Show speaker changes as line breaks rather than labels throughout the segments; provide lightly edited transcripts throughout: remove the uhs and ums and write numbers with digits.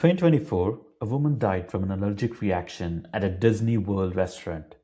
2024, a woman died from an allergic reaction at a Disney World restaurant.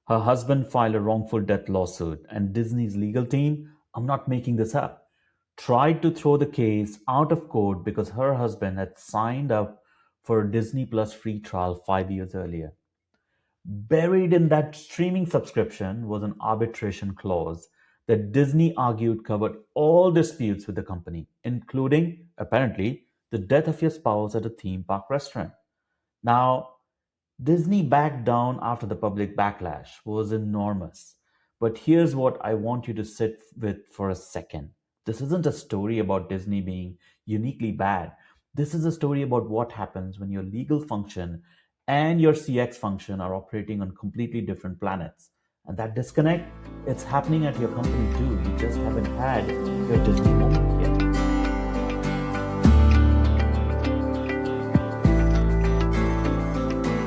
Her husband filed a wrongful death lawsuit, and Disney's legal team, I'm not making this up, tried to throw the case out of court because her husband had signed up for a Disney Plus free trial 5 years earlier. Buried in that streaming subscription was an arbitration clause that Disney argued covered all disputes with the company, including, apparently, the death of your spouse at a theme park restaurant. Now, Disney backed down after the public backlash was enormous. But here's what I want you to sit with for a second. This isn't a story about Disney being uniquely bad. This is a story about what happens when your legal function and your CX function are operating on completely different planets. And that disconnect, it's happening at your company too. You just haven't had your Disney moment yet.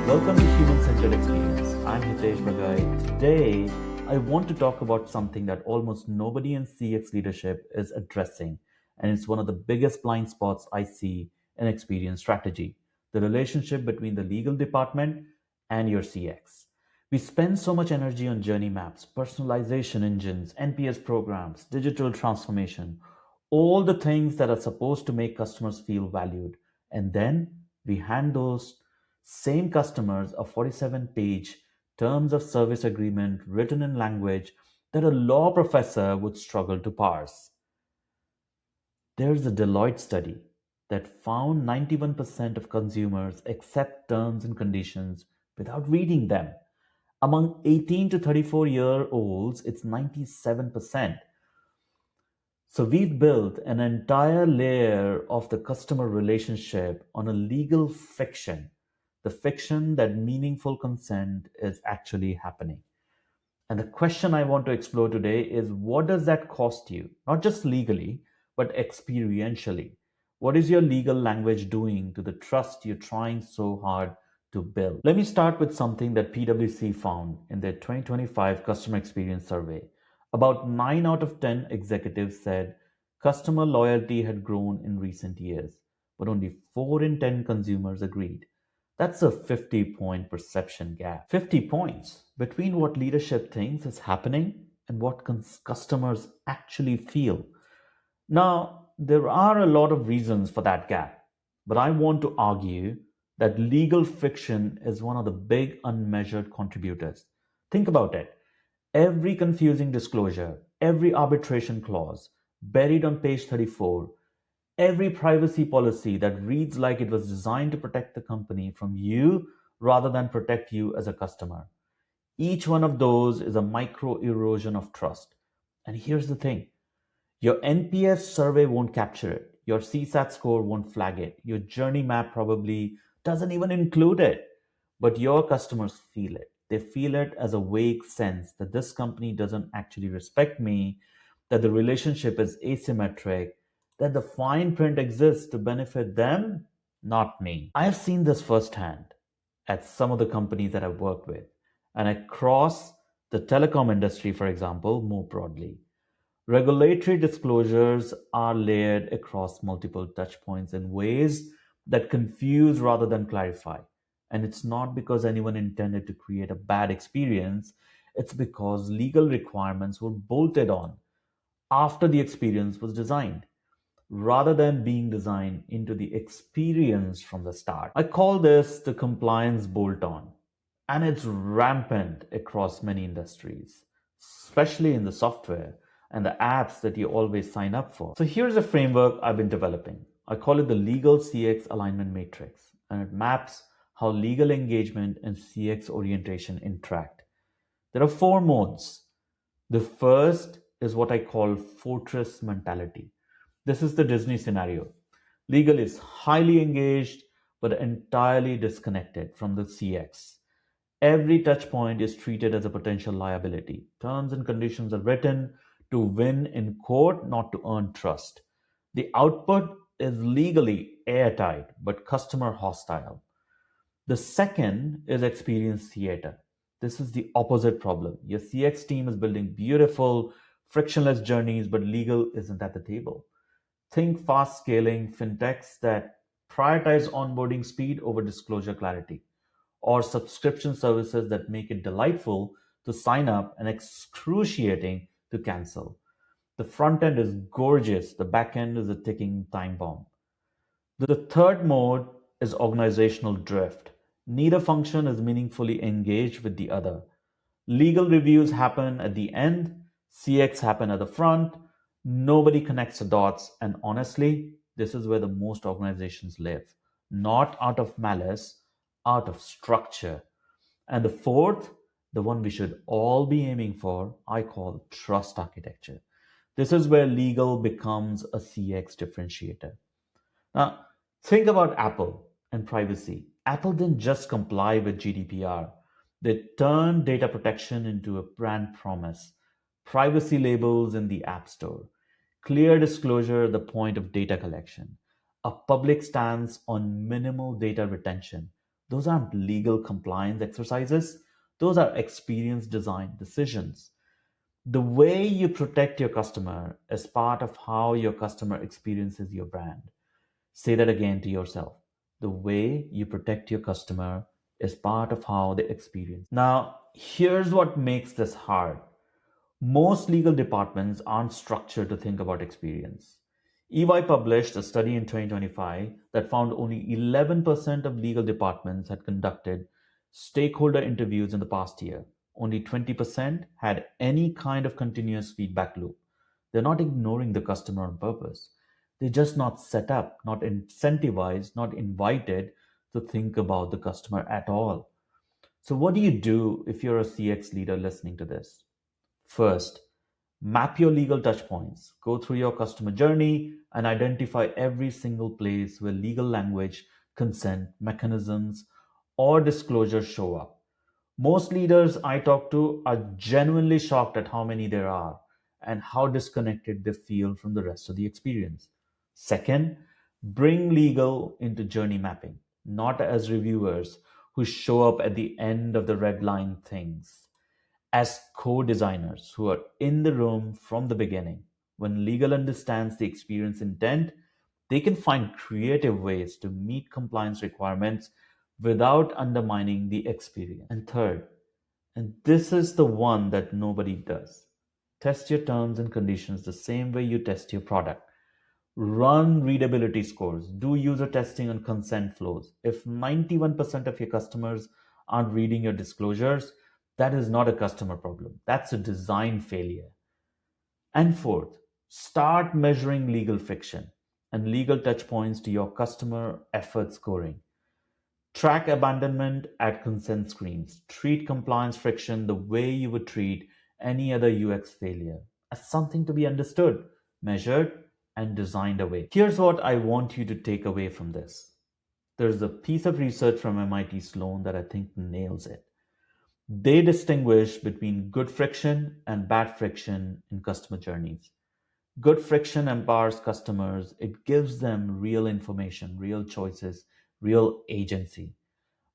Welcome to Human Centered Experience. I'm Hitesh Bagai. Today, I want to talk about something that almost nobody in CX leadership is addressing, and it's one of the biggest blind spots I see in experience strategy: the relationship between the legal department and your CX. We spend so much energy on journey maps, personalization engines, NPS programs, digital transformation, all the things that are supposed to make customers feel valued. And then we hand those same customers a 47-page terms of service agreement written in language that a law professor would struggle to parse. There's a Deloitte study that found 91% of consumers accept terms and conditions without reading them. Among 18 to 34-year-olds, it's 97%. So we've built an entire layer of the customer relationship on a legal fiction, the fiction that meaningful consent is actually happening. And the question I want to explore today is, what does that cost you? Not just legally, but experientially. What is your legal language doing to the trust you're trying so hard to build? Let me start with something that PwC found in their 2025 customer experience survey. About 9 out of 10 executives said customer loyalty had grown in recent years, but only 4 in 10 consumers agreed. That's a 50-point perception gap. 50 points between what leadership thinks is happening and what customers actually feel. Now, there are a lot of reasons for that gap, but I want to argue that legal fiction is one of the big unmeasured contributors. Think about it. Every confusing disclosure, every arbitration clause buried on page 34, every privacy policy that reads like it was designed to protect the company from you rather than protect you as a customer. Each one of those is a micro erosion of trust. And here's the thing: your NPS survey won't capture it, your CSAT score won't flag it, your journey map probably doesn't even include it. But your customers feel it. They feel it as a vague sense that this company doesn't actually respect me, that the relationship is asymmetric, that the fine print exists to benefit them, not me. I have seen this firsthand at some of the companies that I've worked with, and across the telecom industry, for example, more broadly. Regulatory disclosures are layered across multiple touchpoints in ways that confuse rather than clarify. And it's not because anyone intended to create a bad experience, it's because legal requirements were bolted on after the experience was designed, rather than being designed into the experience from the start. I call this the compliance bolt on, and it's rampant across many industries, especially in the software and the apps that you always sign up for. So here's a framework I've been developing. I call it the Legal CX Alignment Matrix, and it maps how legal engagement and CX orientation interact. There are 4 modes. The first is what I call fortress mentality. This is the Disney scenario. Legal is highly engaged but entirely disconnected from the CX. Every touch point is treated as a potential liability. Terms and conditions are written to win in court, not to earn trust. The output is legally airtight but customer hostile. The second is experience theater. This is the opposite problem. Your CX team is building beautiful, frictionless journeys, but legal isn't at the table. Think fast scaling fintechs that Prioritize onboarding speed over disclosure clarity, or subscription services that make it delightful to sign up and excruciating to cancel. The front end is gorgeous, the back end is a ticking time bomb. The third mode is organizational drift. Neither function is meaningfully engaged with the other. Legal reviews happen at the end, CX happen at the front, nobody connects the dots, and honestly, this is where the most organizations live. Not out of malice, out of structure. And the fourth, the one we should all be aiming for, I call trust architecture. This is where legal becomes a CX differentiator. Now, think about Apple and privacy. Apple didn't just comply with GDPR, they turned data protection into a brand promise, privacy labels in the App Store, clear disclosure at the point of data collection, a public stance on minimal data retention. Those aren't legal compliance exercises, those are experience design decisions. The way you protect your customer is part of how your customer experiences your brand. Say that again to yourself. The way you protect your customer is part of how they experience. Now, here's what makes this hard. Most legal departments aren't structured to think about experience. EY published a study in 2025 that found only 11% of legal departments had conducted stakeholder interviews in the past year. Only 20% had any kind of continuous feedback loop. They're not ignoring the customer on purpose. They're just not set up, not incentivized, not invited to think about the customer at all. So, what do you do if you're a CX leader listening to this? First, map your legal touchpoints. Go through your customer journey and identify every single place where legal language, consent, mechanisms, or disclosures show up. Most leaders I talk to are genuinely shocked at how many there are and how disconnected they feel from the rest of the experience. Second, bring legal into journey mapping, not as reviewers who show up at the end of the red line things, as co-designers who are in the room from the beginning. When legal understands the experience intent, they can find creative ways to meet compliance requirements without undermining the experience. And third, and this is the one that nobody does, test your terms and conditions the same way you test your product. Run readability scores, do user testing on consent flows. If 91% of your customers aren't reading your disclosures, that is not a customer problem. That's a design failure. And fourth, start measuring legal friction and legal touch points to your customer effort scoring. Track abandonment at consent screens. Treat compliance friction the way you would treat any other UX failure, as something to be understood, measured, and designed away. Here's what I want you to take away from this. There's a piece of research from MIT Sloan that I think nails it. They distinguish between good friction and bad friction in customer journeys. Good friction empowers customers, it gives them real information, real choices, real agency.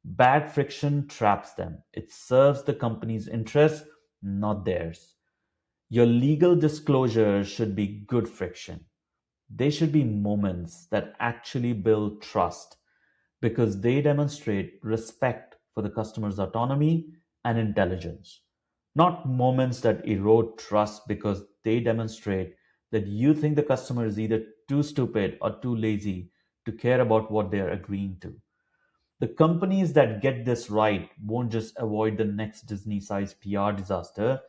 Bad friction traps them, it serves the company's interests, not theirs. Your legal disclosure should be good friction. They should be moments that actually build trust because they demonstrate respect for the customer's autonomy and intelligence. Not moments that erode trust because they demonstrate that you think the customer is either too stupid or too lazy to care about what they are agreeing to. The companies that get this right won't just avoid the next Disney sized PR disaster,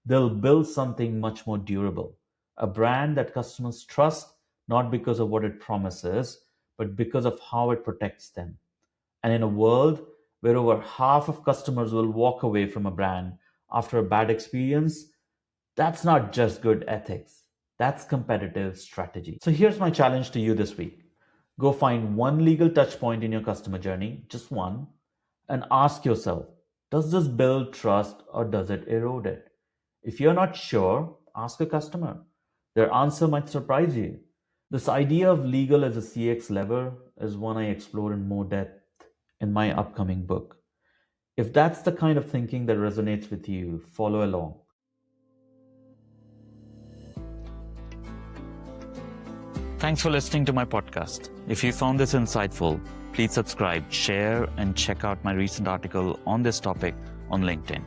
they'll build something much more durable. A brand that customers trust not because of what it promises, but because of how it protects them. And in a world where over half of customers will walk away from a brand after a bad experience, that's not just good ethics, that's competitive strategy. So here's my challenge to you this week. Go find one legal touch point in your customer journey, just one, and ask yourself, does this build trust or does it erode it? If you're not sure, ask a customer. Their answer might surprise you. This idea of legal as a CX lever is one I explore in more depth in my upcoming book. If that's the kind of thinking that resonates with you, follow along. Thanks for listening to my podcast. If you found this insightful, please subscribe, share, and check out my recent article on this topic on LinkedIn.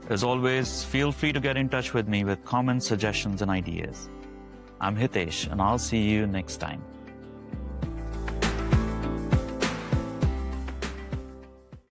As always, feel free to get in touch with me with comments, suggestions, and ideas. I'm Hitesh, and I'll see you next time.